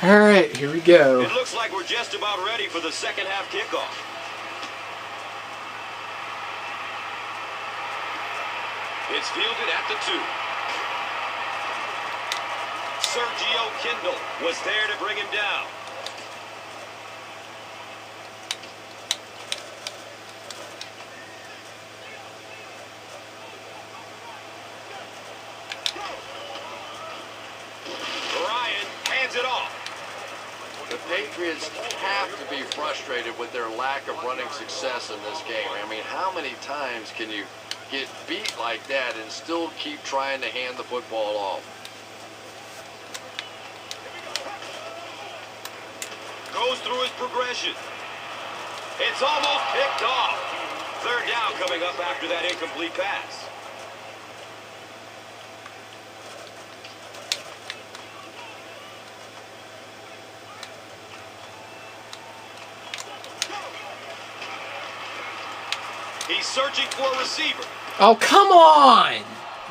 All right, here we go. It looks like we're just about ready for the second half kickoff. It's fielded at the 2. Sergio Kindle was there to bring him down. Ryan hands it off. The Patriots have to be frustrated with their lack of running success in this game. I mean, how many times can you get beat like that and still keep trying to hand the football off? Goes through his progression. It's almost picked off. Third down coming up after that incomplete pass. He's searching for a receiver. Oh, come on!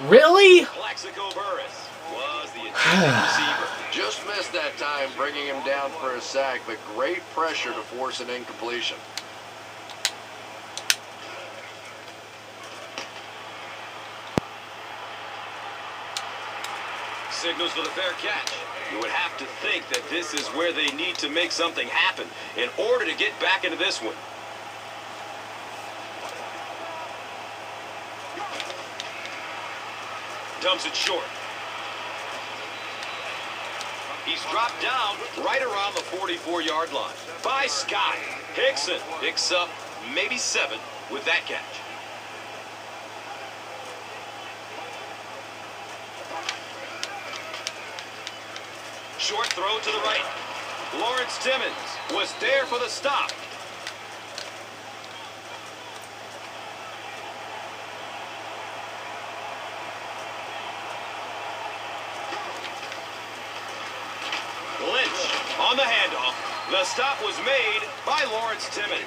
Really? Plaxico Burress was the intended receiver. Just missed that time, bringing him down for a sack, but great pressure to force an incompletion. Signals for the fair catch. You would have to think that this is where they need to make something happen in order to get back into this one. Dumps it short. He's dropped down right around the 44-yard line. By Scott. Hickson picks up maybe 7 with that catch. Short throw to the right. Lawrence Timmons was there for the stop. Lynch on the handoff. The stop was made by Lawrence Timmons.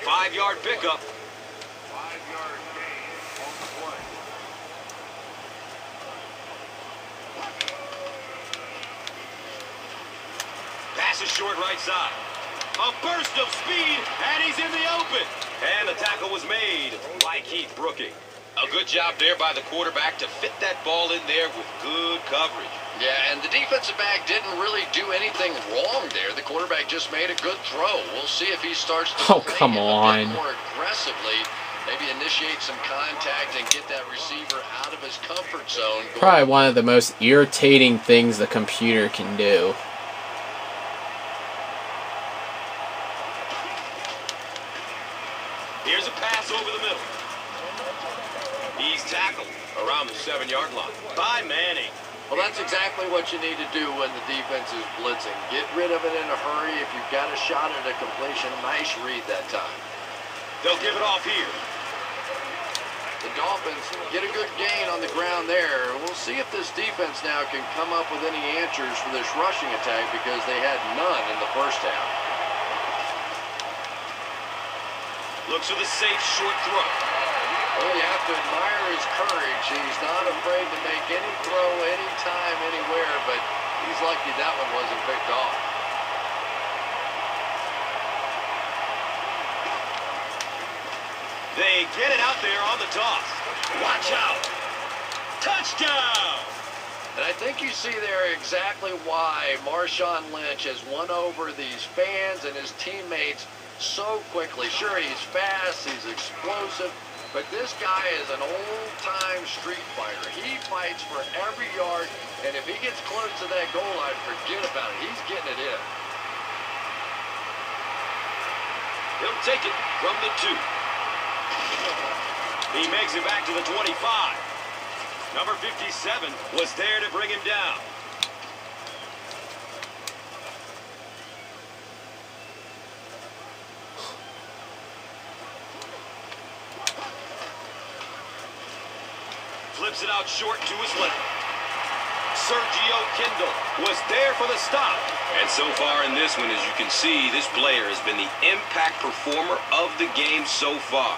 5-yard pickup. 5-yard gain on the play. Pass is short right side. A burst of speed, and he's in the open. And the tackle was made by Keith Brooking. A good job there by the quarterback to fit that ball in there with good coverage. Yeah, and the defensive back didn't really do anything wrong there. The quarterback just made a good throw. We'll see if he starts to Oh, come on. a bit more aggressively, maybe initiate some contact and get that receiver out of his comfort zone. Probably one of the most irritating things the computer can do. Here's a pass over the middle. He's tackled around the 7-yard line by Manning. Well, that's exactly what you need to do when the defense is blitzing. Get rid of it in a hurry. If you've got a shot at a completion, nice read that time. They'll give it off here. The Dolphins get a good gain on the ground there. We'll see if this defense now can come up with any answers for this rushing attack because they had none in the first half. Looks for the safe short throw. Well, you have to admire his courage. He's not afraid to make any throw, anytime, anywhere, but he's lucky that one wasn't picked off. They get it out there on the toss. Watch out. Touchdown! And I think you see there exactly why Marshawn Lynch has won over these fans and his teammates so quickly. Sure, he's fast, he's explosive, but this guy is an old-time street fighter. He fights for every yard, and if he gets close to that goal line, forget about it. He's getting it in. He'll take it from the 2. He makes it back to the 25. Number 57 was there to bring him down. Flips it out short to his left. Sergio Kindle was there for the stop. And so far in this one, as you can see, this player has been the impact performer of the game so far.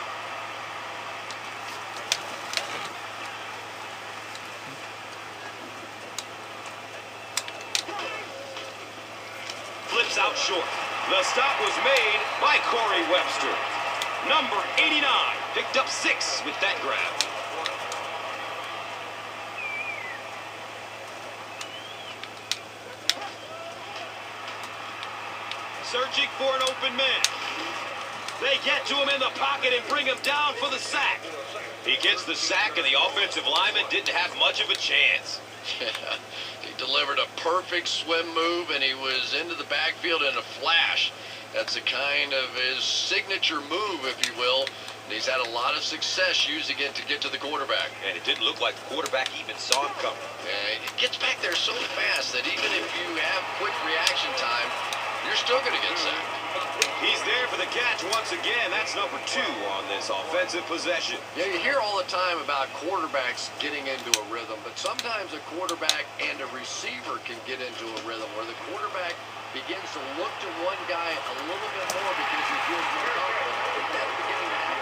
stops out short. The stop was made by Corey Webster. Number 89 picked up 6 with that grab. Searching for an open man. They get to him in the pocket and bring him down for the sack. He gets the sack, and the offensive lineman didn't have much of a chance. Yeah, he delivered a perfect swim move, and he was into the backfield in a flash. That's a kind of his signature move, if you will. And he's had a lot of success using it to get to the quarterback. And it didn't look like the quarterback even saw him coming. And it gets back there so fast that even if you have quick reaction time, you're still going to get sacked. He's there for the catch once again. That's number 2 on this offensive possession. Yeah, you hear all the time about quarterbacks getting into a rhythm, but sometimes a quarterback and a receiver can get into a rhythm where the quarterback begins to look to one guy a little bit more because he feels more confident. I think that's beginning to happen.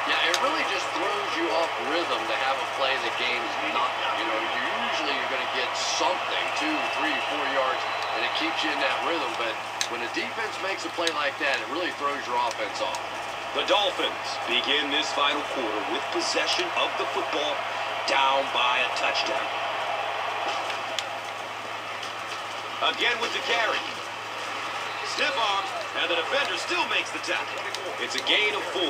Yeah, it really just throws you off rhythm to have a play that gains nothing. You know, you're going to get something, 2, 3, 4 yards, and it keeps you in that rhythm. But when a defense makes a play like that, it really throws your offense off. The Dolphins begin this final quarter with possession of the football, down by a touchdown. Again with the carry. Stiff arm, and the defender still makes the tackle. It's a gain of 4.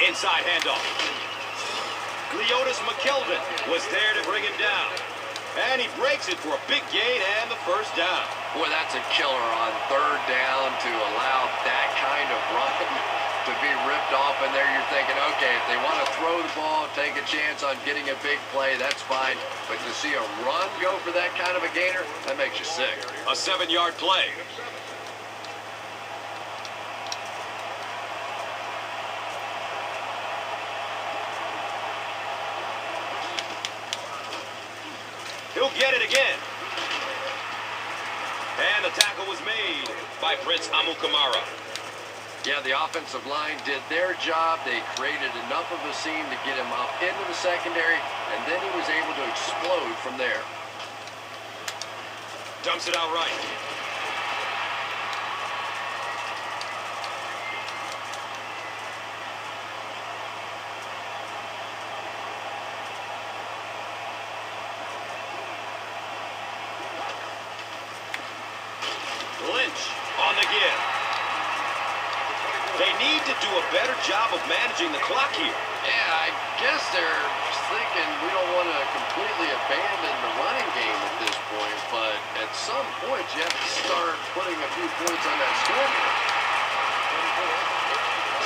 Inside handoff. Leotis McKelvin was there to bring him down. And he breaks it for a big gain and the first down. Boy, that's a killer on 3rd down to allow that kind of run to be ripped off in there. You're thinking, okay, if they want to throw the ball, take a chance on getting a big play, that's fine. But to see a run go for that kind of a gainer, that makes you sick. A 7-yard play. He'll get it again. And the tackle was made by Prince Amukamara. Yeah, the offensive line did their job. They created enough of a seam to get him up into the secondary, and then he was able to explode from there. Dumps it out right. Lynch on the give. They need to do a better job of managing the clock here. Yeah, I guess they're thinking we don't want to completely abandon the running game at this point, but at some point you have to start putting a few points on that scoreboard.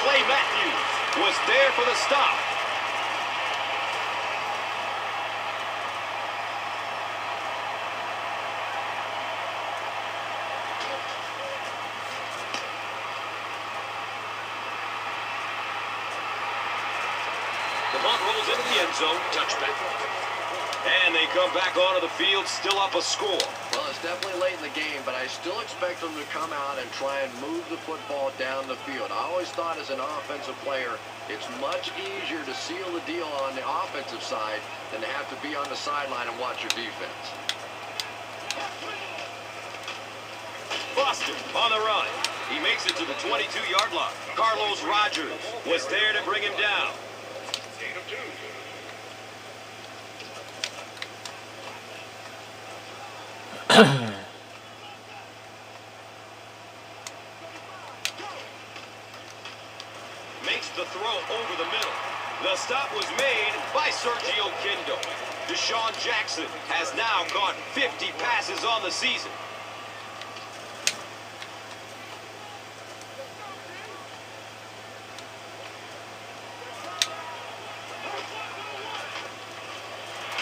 Clay Matthews was there for the stop. The punt rolls into the end zone, touchback. And they come back onto the field, still up a score. Well, it's definitely late in the game, but I still expect them to come out and try and move the football down the field. I always thought as an offensive player, it's much easier to seal the deal on the offensive side than to have to be on the sideline and watch your defense. Foster on the run. He makes it to the 22-yard line. Carlos Rogers was there to bring him down. Makes the throw over the middle. The stop was made by Sergio Kindo. Deshaun Jackson has now caught 50 passes on the season.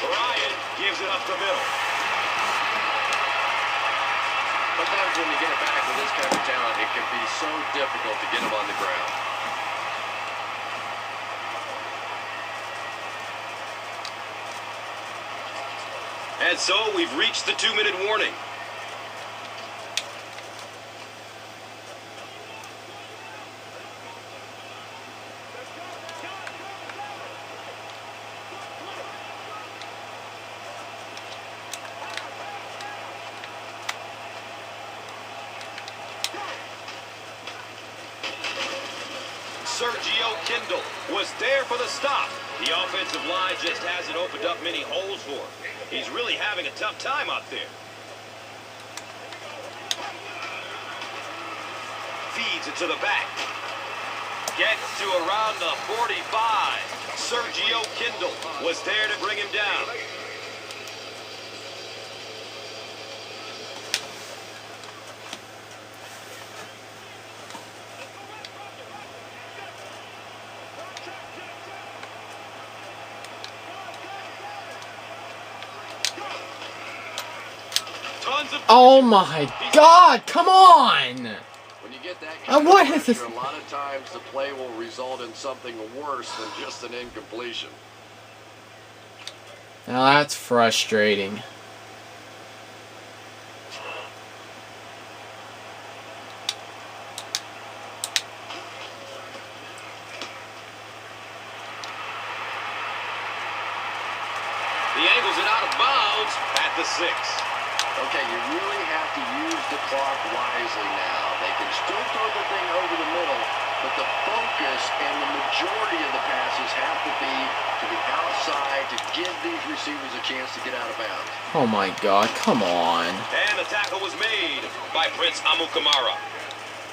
Ryan gives it up the middle. Sometimes when you get it back with this kind of talent, it can be so difficult to get him on the ground. And so we've reached the 2-minute warning. Sergio Kindle was there for the stop. The offensive line just hasn't opened up many holes for him. He's really having a tough time out there. Feeds it to the back. Gets to around the 45. Sergio Kindle was there to bring him down. Oh my God! Come on! When you get that kind What of is this? pressure, a lot of times the play will result in something worse than just an incompletion. Now that's frustrating. He angles it out of bounds at the 6. Okay, you really have to use the clock wisely now. They can still throw the thing over the middle, but the focus and the majority of the passes have to be to the outside to give these receivers a chance to get out of bounds. Oh my God! Come on! And the tackle was made by Prince Amukamara.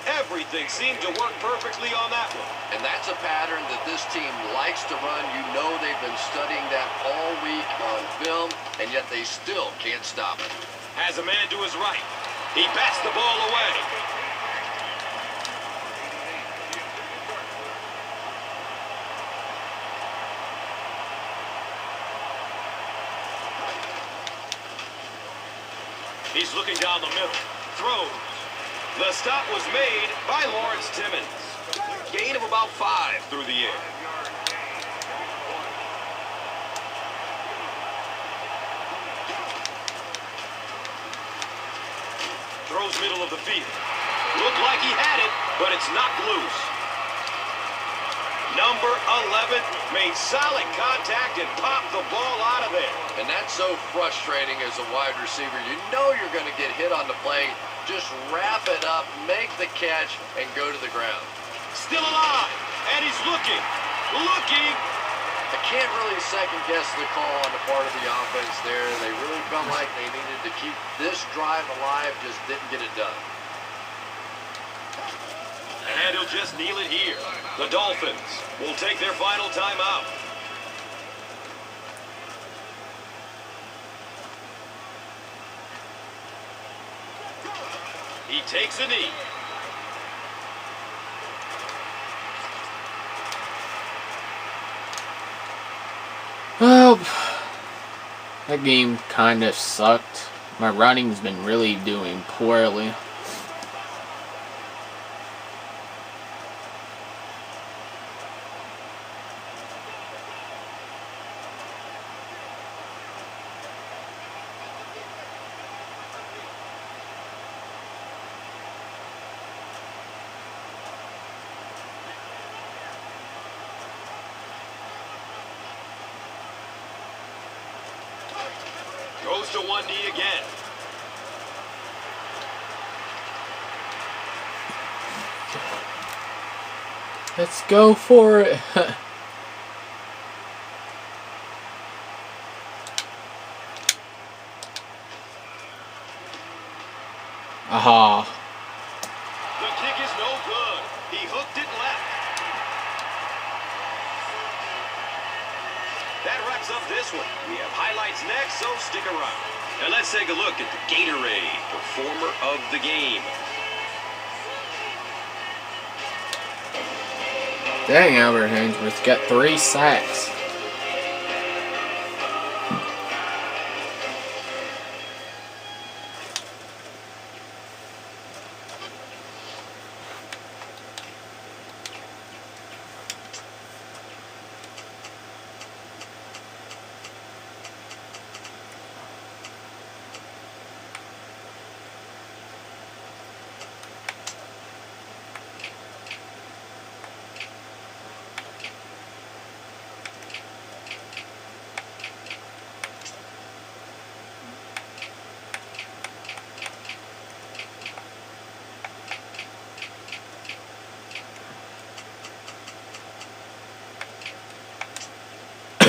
Everything seemed to work perfectly on that one. And that's a pattern that this team likes to run. You know they've been studying that all week on film, and yet they still can't stop it. Has a man to his right. He bats the ball away. He's looking down the middle. Throws. The stop was made by Lawrence Timmons. Gain of about 5 through the air. Throws middle of the field. Looked like he had it, but it's knocked loose. Number 11 made solid contact and popped the ball out of there. And that's so frustrating as a wide receiver. You know you're going to get hit on the play. Just wrap it up, make the catch, and go to the ground. Still alive, and he's looking. I can't really second-guess the call on the part of the offense there. They really felt like they needed to keep this drive alive, just didn't get it done. And he'll just kneel it here. The Dolphins will take their final timeout. He takes a knee. Well, that game kind of sucked. My running's been really doing poorly. Goes to one knee again. Let's go for it. Aha. The kick is no good. He hooked it left. That wraps up this one. We have highlights next, so stick around. Now let's take a look at the Gatorade Performer of the Game. Dang, Albert Hainsworth got 3 sacks.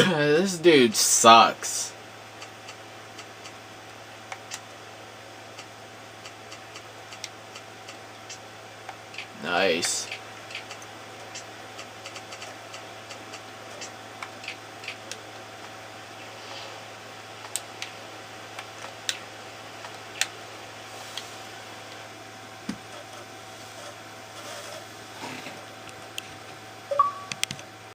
This dude sucks.